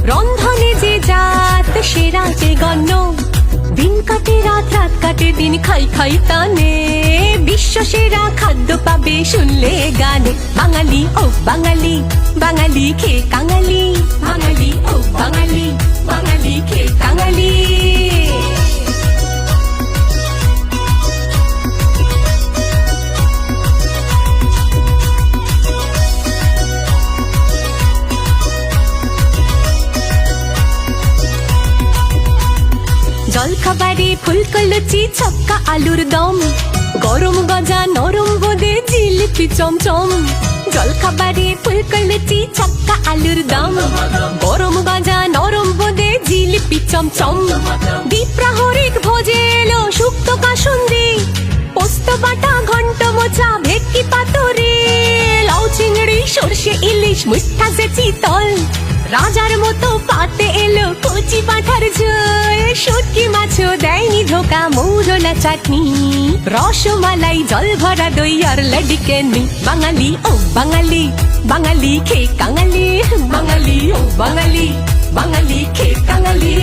রন্ধনে যে জাত সেরা যে গণ্য, দিন কাটে রাত রাত কাটে দিন খাই খাই তানে, বিশ্ব সেরা খাদ্য পাবে শুনলে গানে। বাঙালি ও বাঙালি, বাঙালি খেয়ে কাঙালি, বাঙালি ও বাঙালি, বাঙালি খেয়ে কাঙালি। জলখাবারে ফুলকো লুচি ছক্কা আলুর দম, গরম গজা নরম বোঁদে জিলিপি চমচম। জলখাবারে ফুলকো লুচি ছক্কা আলুর দম, গরম গজা নরম বোঁদে জিলিপি চমচম। দ্বিপ্রাহরিক ভোজে এলো শুক্তো কাসুন্দি, পোস্ত বাটা ঘন্ট মোচা ভেটকি পাতুরি, লাউ চিংড়ি সর্ষে ইলিশ মিঠা যে চিতল। রাজার মতো পাতে এলো কচি পাঠার ঝোল, শুটকি মাছও দেয়নি ধোকা মৌরলা চাটনি, রসমালাই জল ভরা দই আর লাডিকেনি। বাঙালি ও বাঙালি, বাঙালি খেয়ে কাঙালি, বাঙালি ও বাঙালি, বাঙালি খেয়ে কাঙালি।